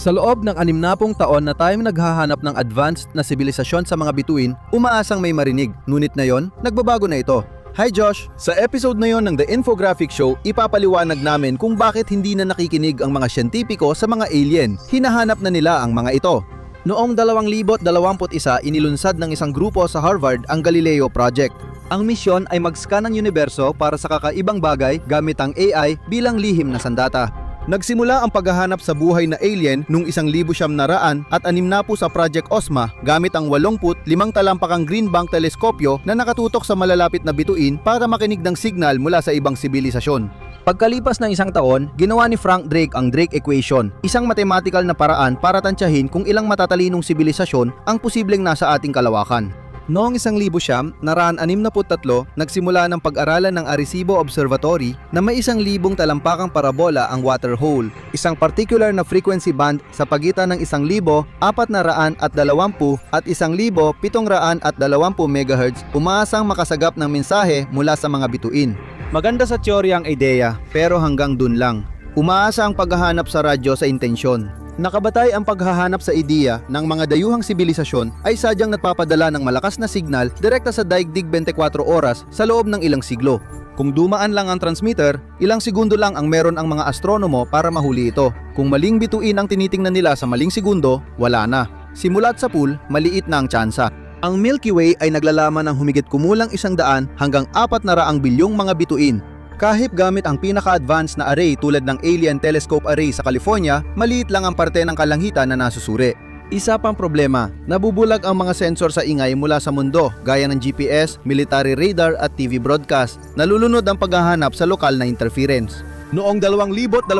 Sa loob ng 60 taon na tayong naghahanap ng advanced na sibilisasyon sa mga bituin, umaasang may marinig. Ngunit ngayon, nagbabago na ito. Hi Josh! Sa episode na yon ng The Infographic Show, ipapaliwanag namin kung bakit hindi na nakikinig ang mga siyentipiko sa mga alien. Hinahanap na nila ang mga ito. Noong 2021, inilunsad ng isang grupo sa Harvard ang Galileo Project. Ang misyon ay mag-scan ng universo para sa kakaibang bagay gamit ang AI bilang lihim na sandata. Nagsimula ang paghahanap sa buhay na alien noong 1960 sa Project Ozma gamit ang 85 talampakang green bank teleskopyo na nakatutok sa malalapit na bituin para makinig ng signal mula sa ibang sibilisasyon. Pagkalipas ng isang taon, ginawa ni Frank Drake ang Drake Equation, isang mathematical na paraan para tansyahin kung ilang matatalinong sibilisasyon ang posibleng nasa ating kalawakan. Noong 1963, nagsimula ng pag-aralan ng Arecibo Observatory na may 1,000 talampakang parabola ang water hole, isang particular na frequency band sa pagitan ng 1,420 at 1,720 MHz umaasang makasagap ng mensahe mula sa mga bituin. Maganda sa teorya ang ideya, pero hanggang dun lang. Umaasa ang paghahanap sa radyo sa intensyon. Nakabatay ang paghahanap sa ideya ng mga dayuhang sibilisasyon ay sadyang nagpapadala ng malakas na signal direkta sa daigdig 24 oras sa loob ng ilang siglo. Kung dumaan lang ang transmitter, ilang segundo lang ang meron ang mga astronomo para mahuli ito. Kung maling bituin ang tinitingnan nila sa maling segundo, wala na. Simulat sa pool, maliit na ang tsansa. Ang Milky Way ay naglalaman ng humigit kumulang 100 hanggang 400 bilyong mga bituin. Kahit gamit ang pinaka-advanced na array tulad ng Alien Telescope Array sa California, maliit lang ang parte ng kalangitan na nasusuri. Isa pang problema, nabubulag ang mga sensor sa ingay mula sa mundo gaya ng GPS, military radar at TV broadcast. Nalulunod ang paghahanap sa lokal na interference. Noong 2020,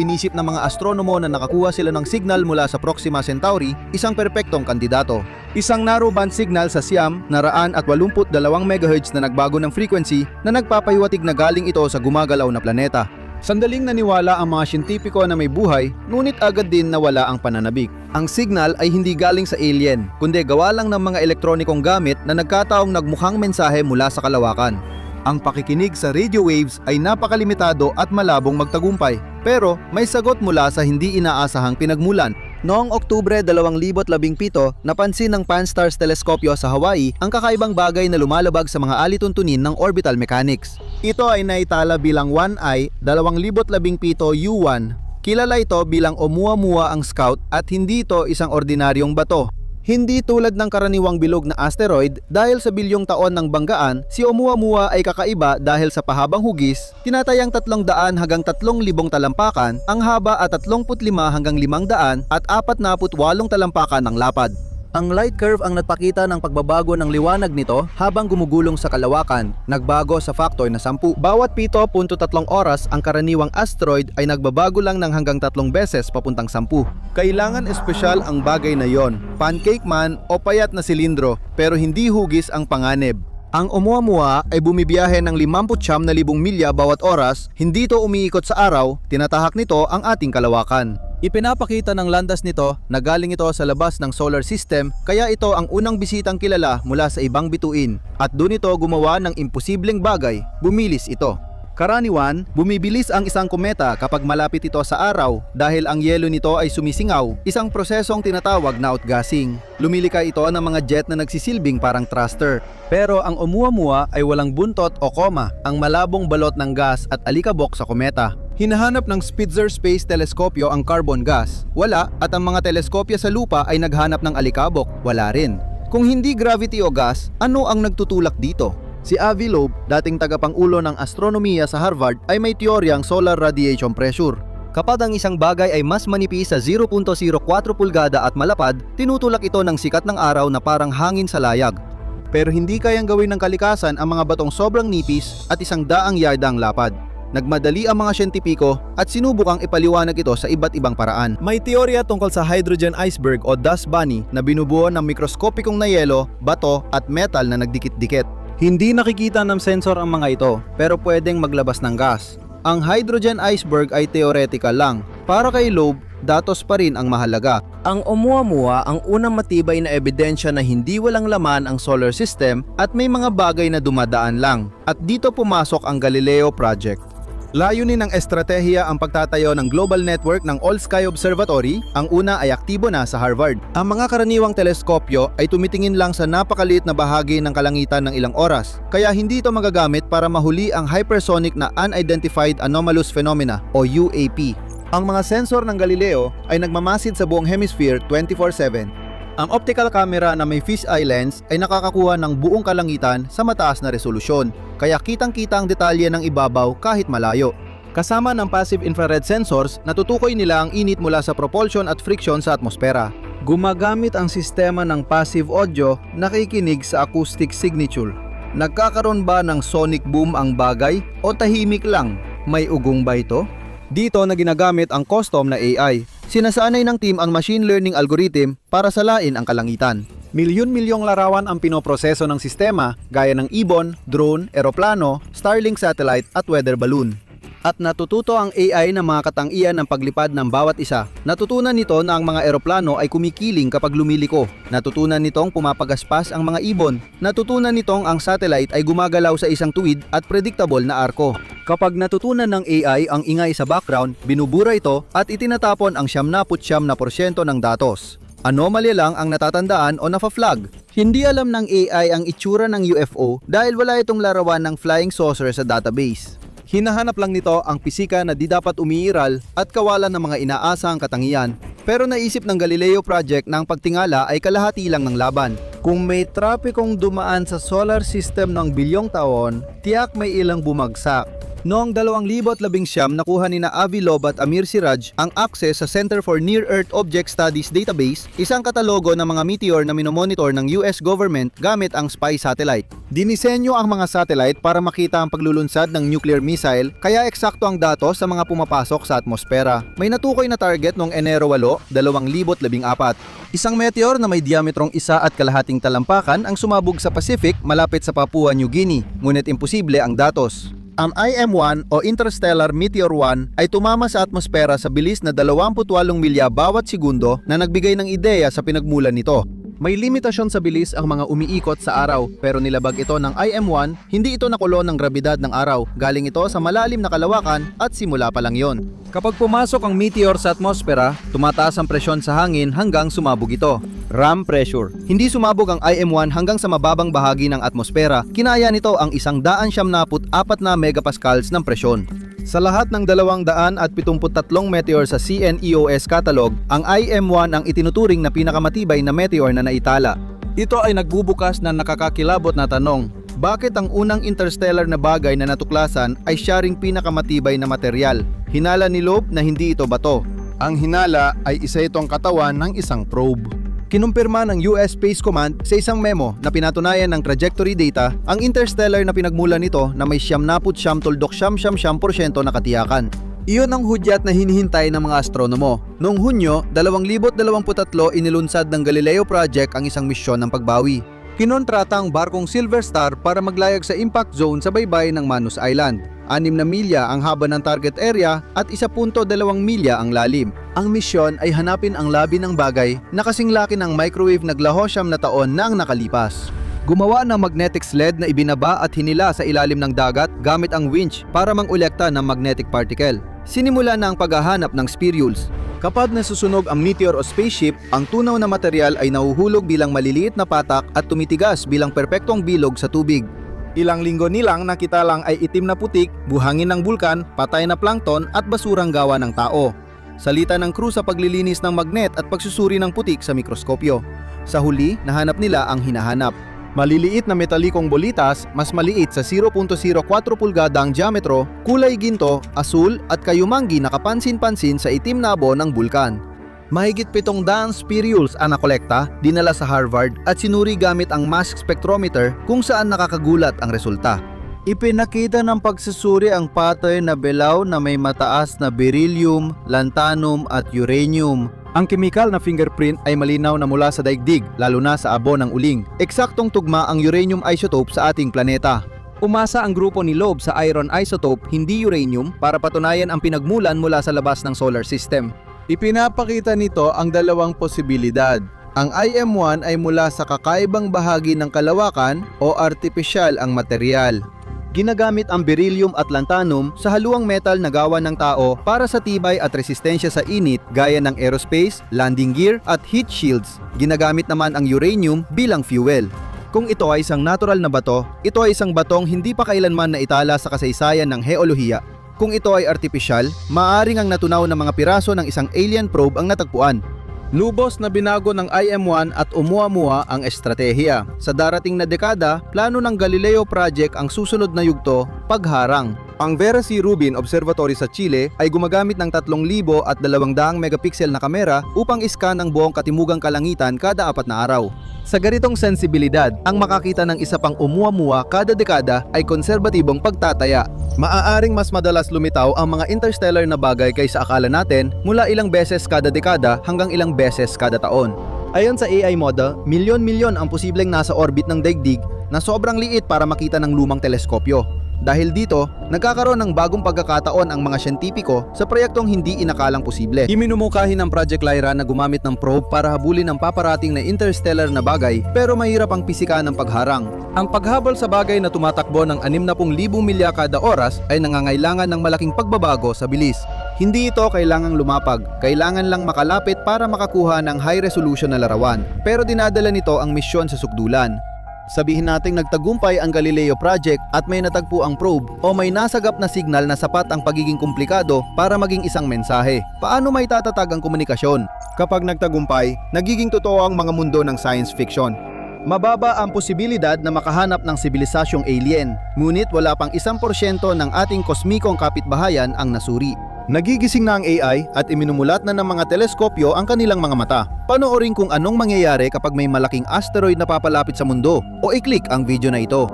inisip ng mga astronomo na nakakuha sila ng signal mula sa Proxima Centauri, isang perpektong kandidato. Isang narrowband signal sa Siam na 182 MHz na nagbago ng frequency na nagpapahiwatig na galing ito sa gumagalaw na planeta. Sandaling naniwala ang mga siyentipiko na may buhay, ngunit agad din nawala ang pananabik. Ang signal ay hindi galing sa alien, kundi gawa lang ng mga elektronikong gamit na nagkataong nagmukhang mensahe mula sa kalawakan. Ang pakikinig sa radio waves ay napakalimitado at malabong magtagumpay, pero may sagot mula sa hindi inaasahang pinagmulan. Noong Oktubre 2017, napansin ng Pan-STARRS teleskopyo sa Hawaii ang kakaibang bagay na lumalabag sa mga alituntunin ng orbital mechanics. Ito ay naitala bilang 1I 2017 U1. Kilala ito bilang Oumuamua ang Scout at hindi ito isang ordinaryong bato. Hindi tulad ng karaniwang bilog na asteroid, dahil sa bilyong taon ng banggaan, si Oumuamua ay kakaiba dahil sa pahabang hugis, tinatayang 300 hanggang 3,000 talampakan, ang haba at 35 hanggang 500 at 48 talampakan ng lapad. Ang light curve ang nagpakita ng pagbabago ng liwanag nito habang gumugulong sa kalawakan, nagbago sa factor na 10. Bawat 7.3 oras ang karaniwang asteroid ay nagbabago lang ng hanggang 3 beses papuntang 10. Kailangan espesyal ang bagay na yon, pancake man o payat na silindro, pero hindi hugis ang panganib. Ang Oumuamua ay bumibiyahe ng 59,000 milya bawat oras, hindi ito umiikot sa araw, tinatahak nito ang ating kalawakan. Ipinapakita ng landas nito na galing ito sa labas ng solar system, kaya ito ang unang bisitang kilala mula sa ibang bituin, at doon ito gumawa ng imposibleng bagay, bumilis ito. Karaniwan, bumibilis ang isang kometa kapag malapit ito sa araw dahil ang yelo nito ay sumisingaw, isang prosesong tinatawag na outgassing. Lumilikha ito ng mga jet na nagsisilbing parang thruster. Pero ang Oumuamua ay walang buntot o koma, ang malabong balot ng gas at alikabok sa kometa. Hinahanap ng Spitzer Space Teleskopyo ang carbon gas. Wala, at ang mga teleskopya sa lupa ay naghanap ng alikabok. Wala rin. Kung hindi gravity o gas, ano ang nagtutulak dito? Si Avi Loeb, dating tagapangulo ng astronomiya sa Harvard, ay may teoryang solar radiation pressure. Kapag ang isang bagay ay mas manipis sa 0.04 pulgada at malapad, tinutulak ito ng sikat ng araw na parang hangin sa layag. Pero hindi kayang gawin ng kalikasan ang mga batong sobrang nipis at 100 yarda ang lapad. Nagmadali ang mga siyentipiko at sinubukang ipaliwanag ito sa iba't ibang paraan. May teorya tungkol sa hydrogen iceberg o dust bunny na binubuo ng mikroskopikong na yelo, bato at metal na nagdikit-dikit. Hindi nakikita ng sensor ang mga ito, pero pwedeng maglabas ng gas. Ang hydrogen iceberg ay theoretical lang. Para kay Loeb, datos pa rin ang mahalaga. Ang Oumuamua ang unang matibay na ebidensya na hindi walang laman ang solar system at may mga bagay na dumadaan lang. At dito pumasok ang Galileo Project. Layunin ng estratehiya ang pagtatayo ng global network ng All-Sky Observatory. Ang una ay aktibo na sa Harvard. Ang mga karaniwang teleskopyo ay tumitingin lang sa napakaliit na bahagi ng kalangitan ng ilang oras, kaya hindi ito magagamit para mahuli ang hypersonic na Unidentified Anomalous Phenomena o UAP. Ang mga sensor ng Galileo ay nagmamasid sa buong hemisphere 24/7. Ang optical camera na may fisheye lens ay nakakakuha ng buong kalangitan sa mataas na resolusyon, kaya kitang-kita ang detalye ng ibabaw kahit malayo. Kasama ng passive infrared sensors, natutukoy nila ang init mula sa propulsion at friction sa atmosfera. Gumagamit ang sistema ng passive audio, nakikinig sa acoustic signature. Nagkakaroon ba ng sonic boom ang bagay o tahimik lang? May ugong ba ito? Dito na ginagamit ang custom na AI. Sinasanay ng team ang machine learning algorithm para salain ang kalangitan. Milyon-milyong larawan ang pinoproseso ng sistema gaya ng ibon, drone, eroplano, Starlink satellite at weather balloon. At natututo ang AI ng mga katangian ng paglipad ng bawat isa. Natutunan nito na ang mga eroplano ay kumikiling kapag lumiliko. Natutunan nitong pumapagaspas ang mga ibon. Natutunan nitong ang satellite ay gumagalaw sa isang tuwid at predictable na arko. Kapag natutunan ng AI ang ingay sa background, binubura ito at itinatapon ang 99% ng datos. Anomaly lang ang natatandaan o nafa-flag. Hindi alam ng AI ang itsura ng UFO dahil wala itong larawan ng flying saucer sa database. Hinahanap lang nito ang pisika na di dapat umiiral at kawalan ng mga inaasahang katangian. Pero naisip ng Galileo Project na ang pagtingala ay kalahati lang ng laban. Kung may trapikong dumaan sa solar system ng bilyong taon, tiyak may ilang bumagsak. Noong 2019, nakuha ni Avi Loeb at Amir Siraj ang access sa Center for Near-Earth Object Studies Database, isang katalogo ng mga meteor na minomonitor ng US government gamit ang spy satellite. Dinisenyo ang mga satellite para makita ang paglulunsad ng nuclear missile, kaya eksakto ang datos sa mga pumapasok sa atmosfera. May natukoy na target noong Enero 8, 2014. Isang meteor na may diametrong 1.5 talampakan ang sumabog sa Pacific malapit sa Papua New Guinea, ngunit imposible ang datos. Ang IM-1 o Interstellar Meteor 1 ay tumama sa atmosfera sa bilis na 28 milya bawat segundo na nagbigay ng ideya sa pinagmulan nito. May limitasyon sa bilis ang mga umiikot sa araw, pero nilabag ito ng IM-1, hindi ito nakulon ng grabidad ng araw. Galing ito sa malalim na kalawakan at simula pa lang yon. Kapag pumasok ang meteor sa atmosfera, tumataas ang presyon sa hangin hanggang sumabog ito. Ram pressure. Hindi sumabog ang IM-1 hanggang sa mababang bahagi ng atmosfera. Kinaya nito ang 174 na megapascals ng presyon. Sa lahat ng 273 meteor sa CNEOS catalog, ang IM-1 ang itinuturing na pinakamatibay na meteor na naitala. Ito ay nagbubukas ng nakakakilabot na tanong. Bakit ang unang interstellar na bagay na natuklasan ay siya ring pinakamatibay na material? Hinala ni Loeb na hindi ito bato. Ang hinala ay isa itong katawan ng isang probe. Kinumpirma ng US Space Command sa isang memo na pinatunayan ng trajectory data ang interstellar na pinagmulan nito na may 99.9% na katiyakan. Iyon ang hudyat na hinihintay ng mga astronomo. Noong Hunyo 2023, inilunsad ng Galileo Project ang isang misyon ng pagbawi. Kinontrata ang barkong Silver Star para maglayag sa impact zone sa baybay ng Manus Island. 6 na milya ang haba ng target area at 1.2 milya ang lalim. Ang misyon ay hanapin ang labi ng bagay na kasing laki ng microwave naglaho 9 na taon na ang nakalipas. Gumawa ng magnetic sled na ibinaba at hinila sa ilalim ng dagat gamit ang winch para mangolekta ng magnetic particle. Sinimula na ang paghahanap ng spherules. Kapag nasusunog ang meteor o spaceship, ang tunaw na material ay nahuhulog bilang maliliit na patak at tumitigas bilang perpektong bilog sa tubig. Ilang linggo nilang nakita lang ay itim na putik, buhangin ng bulkan, patay na plankton at basurang gawa ng tao. Salita ng crew sa paglilinis ng magnet at pagsusuri ng putik sa mikroskopyo. Sa huli, nahanap nila ang hinahanap. Maliliit na metalikong bolitas, mas maliit sa 0.04 pulgada ang diametro, kulay ginto, asul at kayumanggi na kapansin-pansin sa itim na abo ng bulkan. Mahigit 700 spherules ang nakolekta, dinala sa Harvard at sinuri gamit ang mass spectrometer kung saan nakakagulat ang resulta. Ipinakita ng pagsusuri ang pattern na belaw na may mataas na beryllium, lanthanum at uranium. Ang kemikal na fingerprint ay malinaw na mula sa daigdig, lalo na sa abo ng uling. Eksaktong tugma ang uranium isotope sa ating planeta. Umasa ang grupo ni Loeb sa iron isotope, hindi uranium, para patunayan ang pinagmulan mula sa labas ng solar system. Ipinapakita nito ang dalawang posibilidad. Ang IM-1 ay mula sa kakaibang bahagi ng kalawakan o artipisyal ang material. Ginagamit ang beryllium at lanthanum sa haluang metal na gawa ng tao para sa tibay at resistensya sa init gaya ng aerospace, landing gear at heat shields. Ginagamit naman ang uranium bilang fuel. Kung ito ay isang natural na bato, ito ay isang batong hindi pa kailanman naitala sa kasaysayan ng heolohiya. Kung ito ay artipisyal, maaaring ang natunaw ng mga piraso ng isang alien probe ang natagpuan. Lubos na binago ng IM-1 at Oumuamua ang estratehiya. Sa darating na dekada, plano ng Galileo Project ang susunod na yugto, pagharang. Ang Vera C. Rubin Observatory sa Chile ay gumagamit ng 3,200 megapixel na kamera upang iskan ang buong katimugang kalangitan kada 4 na araw. Sa ganitong sensibilidad, ang makakita ng isa pang Oumuamua kada dekada ay konserbatibong pagtataya. Maaaring mas madalas lumitaw ang mga interstellar na bagay kaysa akala natin mula ilang beses kada dekada hanggang ilang beses kada taon. Ayon sa AI model, milyon-milyon ang posibleng nasa orbit ng daigdig na sobrang liit para makita ng lumang teleskopyo. Dahil dito, nagkakaroon ng bagong pagkakataon ang mga siyentipiko sa proyektong hindi inakalang posible. Iminumungkahi ng Project Lyra na gumamit ng probe para habulin ang paparating na interstellar na bagay pero mahirap ang pisika ng pagharang. Ang paghabol sa bagay na tumatakbo ng 60,000 milya kada oras ay nangangailangan ng malaking pagbabago sa bilis. Hindi ito kailangang lumapag, kailangan lang makalapit para makakuha ng high resolution na larawan. Pero dinadala nito ang misyon sa sukdulan. Sabihin nating nagtagumpay ang Galileo Project at may natagpo ang probe o may nasagap na signal na sapat ang pagiging komplikado para maging isang mensahe. Paano may tatatag ang komunikasyon? Kapag nagtagumpay, nagiging totoo ang mga mundo ng science fiction. Mababa ang posibilidad na makahanap ng sibilisasyong alien, ngunit wala pang 1% ng ating kosmikong kapitbahayan ang nasuri. Nagigising na ang AI at iminumulat na ng mga teleskopyo ang kanilang mga mata. Panoorin kung anong mangyayari kapag may malaking asteroid na papalapit sa mundo o i-click ang video na ito.